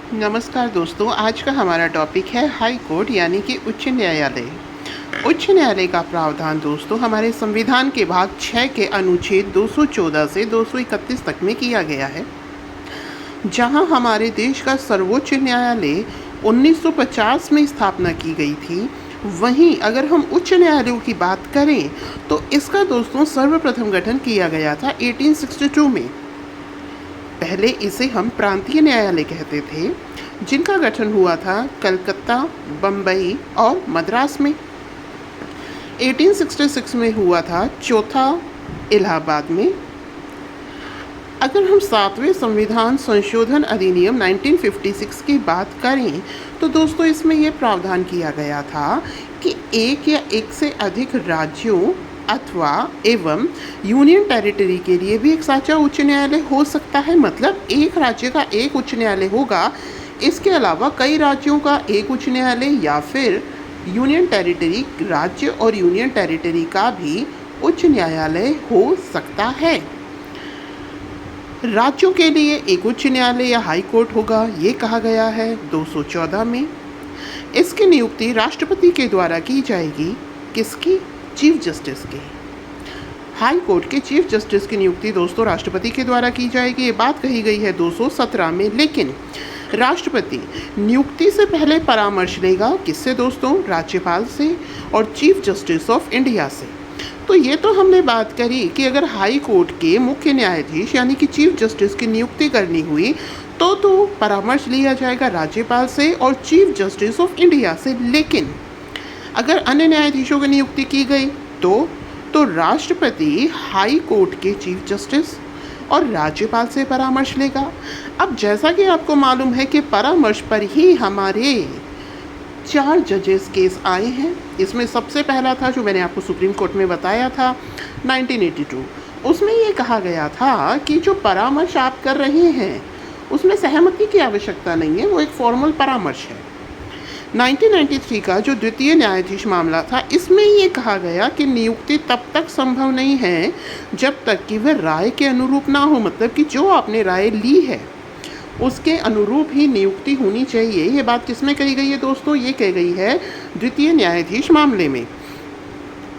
नमस्कार दोस्तों, आज का हमारा टॉपिक है हाई कोर्ट यानी कि उच्च न्यायालय। उच्च न्यायालय का प्रावधान दोस्तों हमारे संविधान के भाग 6 के अनुच्छेद 214 से 231 तक में किया गया है, जहां हमारे देश का सर्वोच्च न्यायालय 1950 में स्थापना की गई थी। वहीं अगर हम उच्च न्यायालयों की बात करें तो इसका दोस्तों सर्वप्रथम गठन किया गया था 1862 में। पहले इसे हम प्रांतीय न्यायालय कहते थे, जिनका गठन हुआ था कलकत्ता, बम्बई और मद्रास में। 1866 में हुआ था चौथा इलाहाबाद में। अगर हम 7वें संविधान संशोधन अधिनियम 1956 की बात करें तो दोस्तों इसमें यह प्रावधान किया गया था कि एक या एक से अधिक राज्यों अथवा एवं यूनियन टेरिटरी के लिए भी एक साझा उच्च न्यायालय हो सकता है। मतलब एक राज्य का एक उच्च न्यायालय होगा, इसके अलावा कई राज्यों का एक उच्च न्यायालय या फिर यूनियन टेरिटरी, राज्य और यूनियन टेरिटरी का भी उच्च न्यायालय हो सकता है। राज्यों के लिए एक उच्च न्यायालय या हाई कोर्ट होगा, ये कहा गया है 214 में। इसकी नियुक्ति राष्ट्रपति के द्वारा की जाएगी। किसकी? चीफ जस्टिस की। हाई कोर्ट के चीफ जस्टिस की नियुक्ति दोस्तों राष्ट्रपति के द्वारा की जाएगी, ये बात कही गई है 217 में। लेकिन राष्ट्रपति नियुक्ति से पहले परामर्श लेगा किससे दोस्तों? राज्यपाल से और चीफ जस्टिस ऑफ इंडिया से। तो ये तो हमने बात करी कि अगर हाई कोर्ट के मुख्य न्यायाधीश यानी कि चीफ जस्टिस की नियुक्ति करनी हुई तो परामर्श लिया जाएगा राज्यपाल से और चीफ जस्टिस ऑफ इंडिया से। लेकिन अगर अन्य न्यायाधीशों की नियुक्ति की गई तो राष्ट्रपति हाई कोर्ट के चीफ जस्टिस और राज्यपाल से परामर्श लेगा। अब जैसा कि आपको मालूम है कि परामर्श पर ही हमारे 4 जजेस केस आए हैं। इसमें सबसे पहला था जो मैंने आपको सुप्रीम कोर्ट में बताया था 1982। उसमें ये कहा गया था कि जो परामर्श आप कर रहे हैं उसमें सहमति की आवश्यकता नहीं है, वो एक फॉर्मल परामर्श है। 1993 का जो द्वितीय न्यायाधीश मामला था, इसमें ये कहा गया कि नियुक्ति तब तक संभव नहीं है जब तक कि वह राय के अनुरूप ना हो। मतलब कि जो आपने राय ली है उसके अनुरूप ही नियुक्ति होनी चाहिए। ये बात किसमें कही गई है दोस्तों? ये कही गई है द्वितीय न्यायाधीश मामले में।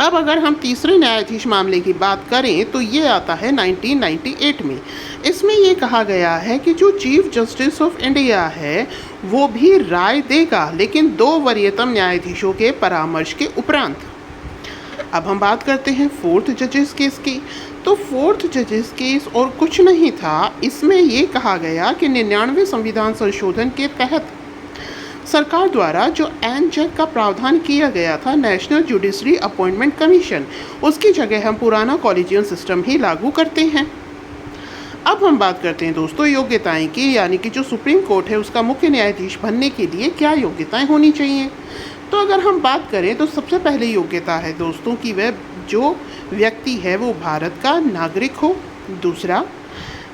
अब अगर हम तीसरे न्यायाधीश मामले की बात करें तो ये आता है 1998 में। इसमें ये कहा गया है कि जो चीफ जस्टिस ऑफ इंडिया है वो भी राय देगा, लेकिन 2 वरीयतम न्यायाधीशों के परामर्श के उपरांत। अब हम बात करते हैं फोर्थ जजेस केस की। तो फोर्थ जजेस केस और कुछ नहीं था, इसमें ये कहा गया कि 99वें संविधान संशोधन के तहत सरकार द्वारा जो एनजेक का प्रावधान किया गया था, नेशनल जुडिशरी अपॉइंटमेंट कमीशन, उसकी जगह हम पुराना कॉलेजियन सिस्टम ही लागू करते हैं। अब हम बात करते हैं दोस्तों योग्यताएं की, यानी कि जो सुप्रीम कोर्ट है उसका मुख्य न्यायाधीश बनने के लिए क्या योग्यताएं होनी चाहिए। तो अगर हम बात करें तो सबसे पहले योग्यता है दोस्तों कि वह जो व्यक्ति है वो भारत का नागरिक हो। दूसरा,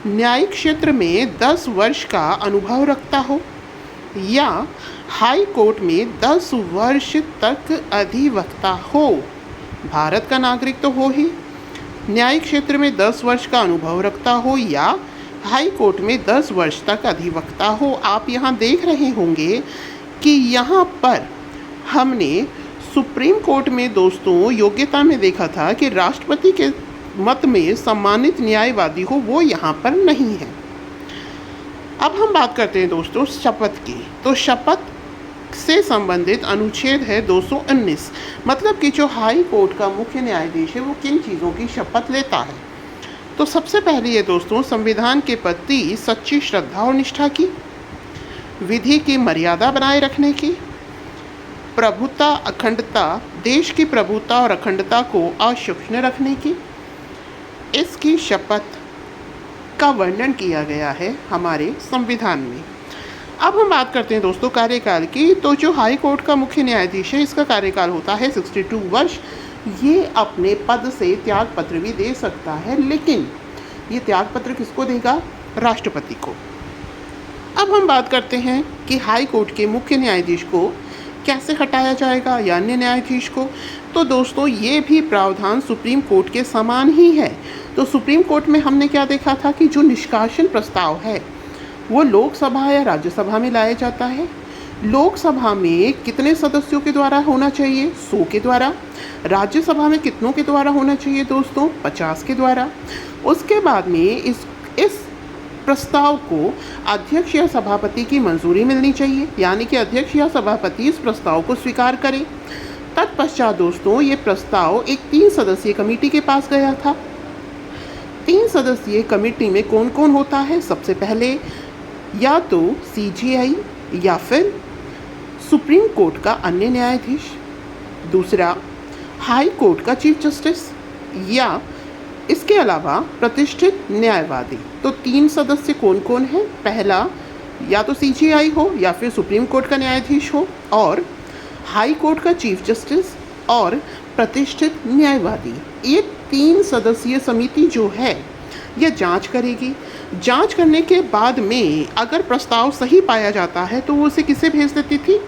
न्यायिक क्षेत्र में 10 वर्ष का अनुभव रखता हो या हाई कोर्ट में 10 वर्ष तक अधिवक्ता हो। भारत का नागरिक तो हो ही, न्यायिक क्षेत्र में 10 वर्ष का अनुभव रखता हो या हाई कोर्ट में 10 वर्ष तक अधिवक्ता हो। आप यहाँ देख रहे होंगे कि यहाँ पर हमने सुप्रीम कोर्ट में दोस्तों योग्यता में देखा था कि राष्ट्रपति के मत में सम्मानित न्यायवादी हो, वो यहाँ पर नहीं है। अब हम बात करते हैं दोस्तों शपथ की। तो शपथ से संबंधित अनुच्छेद है 219। मतलब कि जो हाई कोर्ट का मुख्य न्यायाधीश है वो किन चीज़ों की शपथ लेता है। तो सबसे पहले ये दोस्तों संविधान के प्रति सच्ची श्रद्धा और निष्ठा की, विधि की मर्यादा बनाए रखने की, प्रभुता अखंडता, देश की प्रभुता और अखंडता को अक्षुण्ण रखने की, इसकी शपथ का वर्णन किया गया है हमारे संविधान में। अब हम बात करते हैं दोस्तों कार्यकाल की। तो जो हाई कोर्ट का मुख्य न्यायाधीश है इसका कार्यकाल होता है 62 वर्ष। ये अपने पद से त्याग पत्र भी दे सकता है, लेकिन ये त्याग पत्र किसको देगा? राष्ट्रपति को। अब हम बात करते हैं कि हाई कोर्ट के मुख्य न्यायाधीश को कैसे हटाया जाएगा या अन्य न्यायाधीश को। तो दोस्तों ये भी प्रावधान सुप्रीम कोर्ट के समान ही है। तो सुप्रीम कोर्ट में हमने क्या देखा था कि जो निष्कासन प्रस्ताव है वो लोकसभा या राज्यसभा में लाया जाता है। लोकसभा में कितने सदस्यों के द्वारा होना चाहिए? 100 के द्वारा। राज्यसभा में कितनों के द्वारा होना चाहिए दोस्तों? 50 के द्वारा। उसके बाद में इस प्रस्ताव को अध्यक्ष या सभापति की मंजूरी मिलनी चाहिए, यानी कि अध्यक्ष या सभापति इस प्रस्ताव को स्वीकार करें। तत्पश्चात दोस्तों ये प्रस्ताव एक 3 सदस्यीय कमेटी के पास गया था। 3 सदस्यीय कमेटी में कौन कौन होता है? सबसे पहले या तो CJI या फिर सुप्रीम कोर्ट का अन्य न्यायाधीश, दूसरा हाई कोर्ट का चीफ जस्टिस, या इसके अलावा प्रतिष्ठित न्यायवादी। तो 3 सदस्य कौन कौन हैं? पहला या तो CJI हो या फिर सुप्रीम कोर्ट का न्यायाधीश हो, और हाई कोर्ट का चीफ जस्टिस और प्रतिष्ठित न्यायवादी। ये 3 सदस्यीय समिति जो है यह जांच करेगी। जांच करने के बाद में अगर प्रस्ताव सही पाया जाता है तो वो उसे किसे भेज देती थी?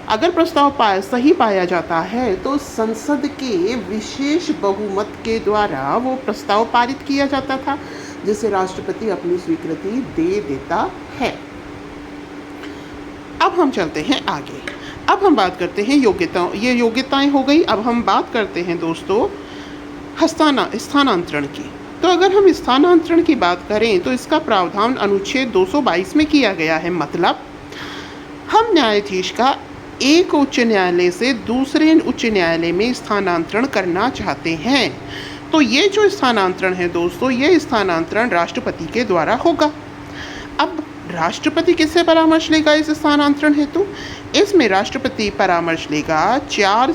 अगर प्रस्ताव सही पाया जाता है तो संसद के विशेष बहुमत के द्वारा वो प्रस्ताव पारित किया जाता था, जिसे राष्ट्रपति अपनी स्वीकृति दे देता है। अब हम चलते हैं आगे। अब हम बात करते हैं योग्यताओं। ये योग्यताएं हो गई। अब हम बात करते हैं दोस्तों स्थानांतरण की। तो अगर हम स्थानांतरण की बात करें तो इसका प्रावधान अनुच्छेद 222 में किया गया है। मतलब हम न्यायाधीश का एक उच्च न्यायालय से दूसरे उच्च न्यायालय में स्थानांतरण करना चाहते हैं, तो ये जो स्थानांतरण है दोस्तों, ये स्थानांतरण राष्ट्रपति के द्वारा होगा। अब राष्ट्रपति किससे परामर्श लेगा इस स्थानांतरण हेतु? इसमें राष्ट्रपति परामर्श लेगा 4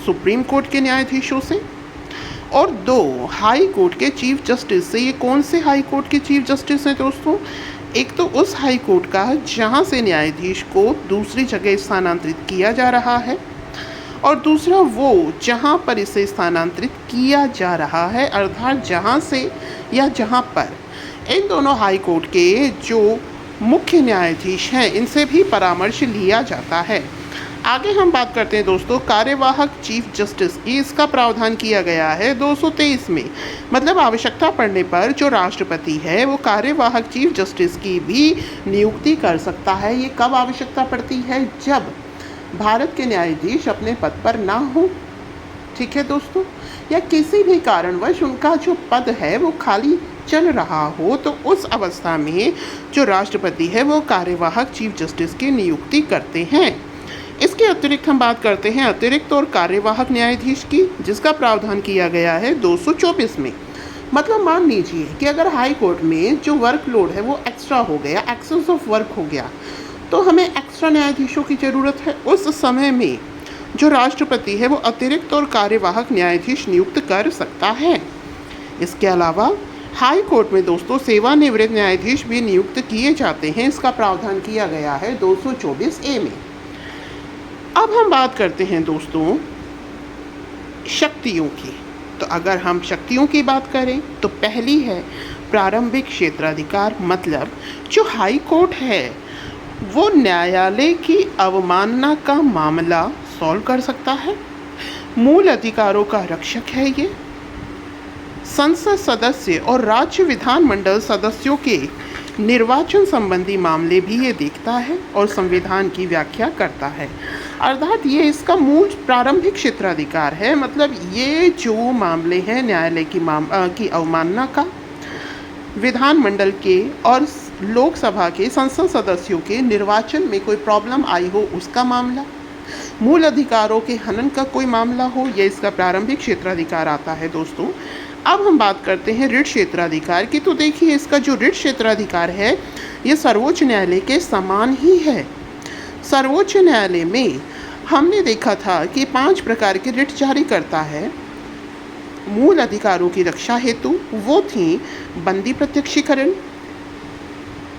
सुप्रीम कोर्ट के न्यायाधीशों से और 2 हाई कोर्ट के चीफ जस्टिस से। ये कौन से हाई कोर्ट के चीफ जस्टिस हैं दोस्तों? एक तो उस हाई कोर्ट का जहां से न्यायाधीश को दूसरी जगह स्थानांतरित किया जा रहा है, और दूसरा वो जहां पर इसे स्थानांतरित किया जा रहा है, अर्थात जहां से या जहां पर। इन दोनों हाई कोर्ट के जो मुख्य न्यायाधीश हैं इनसे भी परामर्श लिया जाता है। आगे हम बात करते हैं दोस्तों कार्यवाहक चीफ जस्टिस की। इसका प्रावधान किया गया है 223 में। मतलब आवश्यकता पड़ने पर जो राष्ट्रपति है वो कार्यवाहक चीफ जस्टिस की भी नियुक्ति कर सकता है। ये कब आवश्यकता पड़ती है? जब भारत के न्यायाधीश अपने पद पर ना हो, ठीक है दोस्तों, या किसी भी कारणवश उनका जो पद है वो खाली चल रहा हो, तो उस अवस्था में जो राष्ट्रपति है वो कार्यवाहक चीफ जस्टिस की नियुक्ति करते हैं। इसके अतिरिक्त हम बात करते हैं अतिरिक्त और कार्यवाहक न्यायाधीश की, जिसका प्रावधान किया गया है 224 में। मतलब मान लीजिए कि अगर हाई कोर्ट में जो वर्कलोड है वो एक्स्ट्रा हो गया, एक्सेस ऑफ वर्क हो गया, तो हमें एक्स्ट्रा न्यायाधीशों की ज़रूरत है। उस समय में जो राष्ट्रपति है वो अतिरिक्त और कार्यवाहक न्यायाधीश नियुक्त कर सकता है। इसके अलावा हाई कोर्ट में दोस्तों सेवानिवृत्त न्यायाधीश भी नियुक्त किए जाते हैं। इसका प्रावधान किया गया है 224A में। अब हम बात करते हैं दोस्तों शक्तियों की। तो अगर हम शक्तियों की बात करें तो पहली है प्रारंभिक क्षेत्राधिकार। मतलब जो हाई कोर्ट है वो न्यायालय की अवमानना का मामला सॉल्व कर सकता है। मूल अधिकारों का रक्षक है ये। संसद सदस्य और राज्य विधानमंडल सदस्यों के निर्वाचन संबंधी मामले भी ये देखता है और संविधान की व्याख्या करता है। अर्थात ये इसका मूल प्रारंभिक क्षेत्राधिकार है। मतलब ये जो मामले हैं न्यायालय की अवमानना का, विधानमंडल के और लोकसभा के संसद सदस्यों के निर्वाचन में कोई प्रॉब्लम आई हो उसका मामला, मूल अधिकारों के हनन का कोई मामला हो, यह इसका प्रारंभिक क्षेत्राधिकार आता है दोस्तों। अब हम बात करते हैं ऋट क्षेत्राधिकार की। तो देखिए इसका जो ऋट क्षेत्राधिकार है ये सर्वोच्च न्यायालय के समान ही है। सर्वोच्च न्यायालय में हमने देखा था कि 5 प्रकार के रिट जारी करता है मूल अधिकारों की रक्षा हेतु। वो थी बंदी प्रत्यक्षीकरण,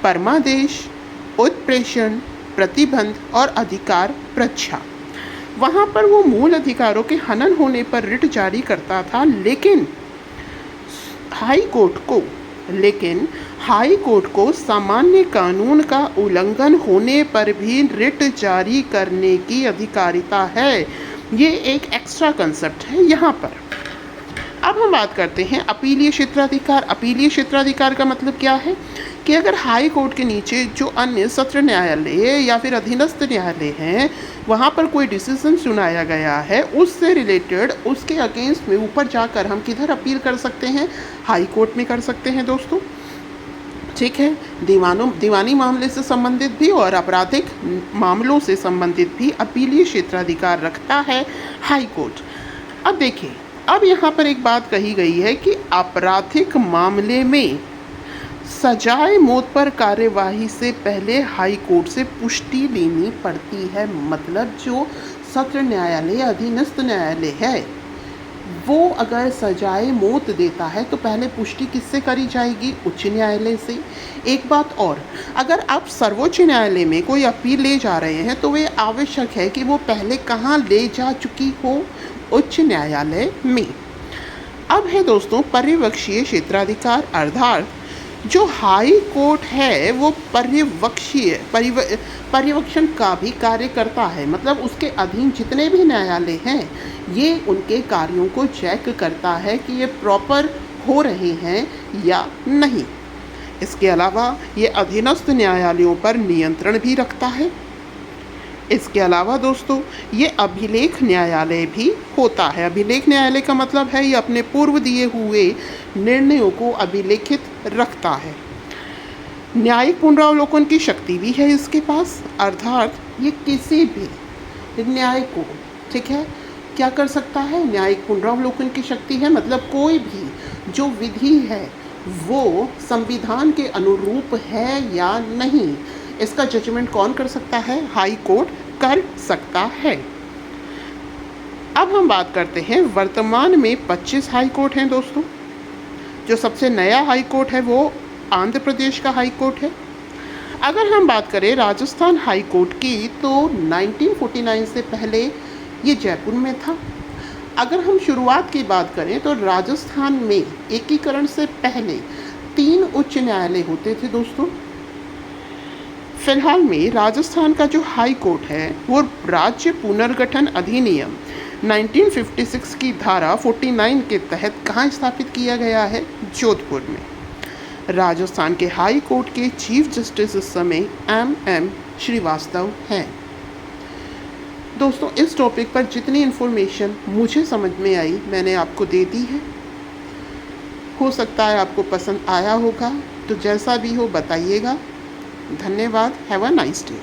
परमादेश, उत्प्रेषण, प्रतिबंध और अधिकार प्रच्छा। वहाँ पर वो मूल अधिकारों के हनन होने पर रिट जारी करता था, लेकिन हाई कोर्ट को सामान्य कानून का उल्लंघन होने पर भी रिट जारी करने की अधिकारिता है। ये एक एक्स्ट्रा कंसेप्ट है यहाँ पर। अब हम बात करते हैं अपीलीय क्षेत्राधिकार। अपीलीय क्षेत्राधिकार का मतलब क्या है कि अगर हाई कोर्ट के नीचे जो अन्य सत्र न्यायालय या फिर अधीनस्थ न्यायालय हैं, वहाँ पर कोई डिसीजन सुनाया गया है, उससे रिलेटेड उसके अगेंस्ट में ऊपर जाकर हम किधर अपील कर सकते हैं? हाई कोर्ट में कर सकते हैं दोस्तों। ठीक है, दीवानी मामले से संबंधित भी और आपराधिक मामलों से संबंधित भी अपीलीय क्षेत्राधिकार रखता है हाई कोर्ट। अब देखिए, अब यहाँ पर एक बात कही गई है कि आपराधिक मामले में सजाए मौत पर कार्यवाही से पहले हाई कोर्ट से पुष्टि लेनी पड़ती है। मतलब जो सत्र न्यायालय अधीनस्थ न्यायालय है, वो अगर सजाए मौत देता है तो पहले पुष्टि किससे करी जाएगी? उच्च न्यायालय से। एक बात और, अगर आप सर्वोच्च न्यायालय में कोई अपील ले जा रहे हैं तो वे आवश्यक है कि वो पहले कहाँ ले जा चुकी हो? उच्च न्यायालय में। अब है दोस्तों पर्यवेक्षीय क्षेत्राधिकार, अर्थात जो हाई कोर्ट है वो पर्यवेक्षण का भी कार्य करता है। मतलब उसके अधीन जितने भी न्यायालय हैं, ये उनके कार्यों को चेक करता है कि ये प्रॉपर हो रहे हैं या नहीं। इसके अलावा ये अधीनस्थ न्यायालयों पर नियंत्रण भी रखता है। इसके अलावा दोस्तों ये अभिलेख न्यायालय भी होता है। अभिलेख न्यायालय का मतलब है ये अपने पूर्व दिए हुए निर्णयों को अभिलेखित रखता है। न्यायिक पुनरावलोकन की शक्ति भी है इसके पास, अर्थात ये किसी भी न्याय को, ठीक है, क्या कर सकता है? न्यायिक पुनरावलोकन की शक्ति है। मतलब कोई भी जो विधि है वो संविधान के अनुरूप है या नहीं, इसका जजमेंट कौन कर सकता है? हाई कोर्ट कर सकता है। अब हम बात करते हैं, वर्तमान में 25 हाई कोर्ट हैं दोस्तों। जो सबसे नया हाई कोर्ट है वो आंध्र प्रदेश का हाई कोर्ट है। अगर हम बात करें राजस्थान हाई कोर्ट की तो 1949 से पहले ये जयपुर में था। अगर हम शुरुआत की बात करें तो राजस्थान में एकीकरण से पहले 3 उच्च न्यायालय होते थे दोस्तों। फिलहाल में राजस्थान का जो हाई कोर्ट है वो राज्य पुनर्गठन अधिनियम 1956 की धारा 49 के तहत कहाँ स्थापित किया गया है? जोधपुर में। राजस्थान के हाई कोर्ट के चीफ जस्टिस इस समय M श्रीवास्तव हैं। दोस्तों इस टॉपिक पर जितनी इन्फॉर्मेशन मुझे समझ में आई मैंने आपको दे दी है। हो सकता है आपको पसंद आया होगा, तो जैसा भी हो बताइएगा। धन्यवाद। Have a nice day.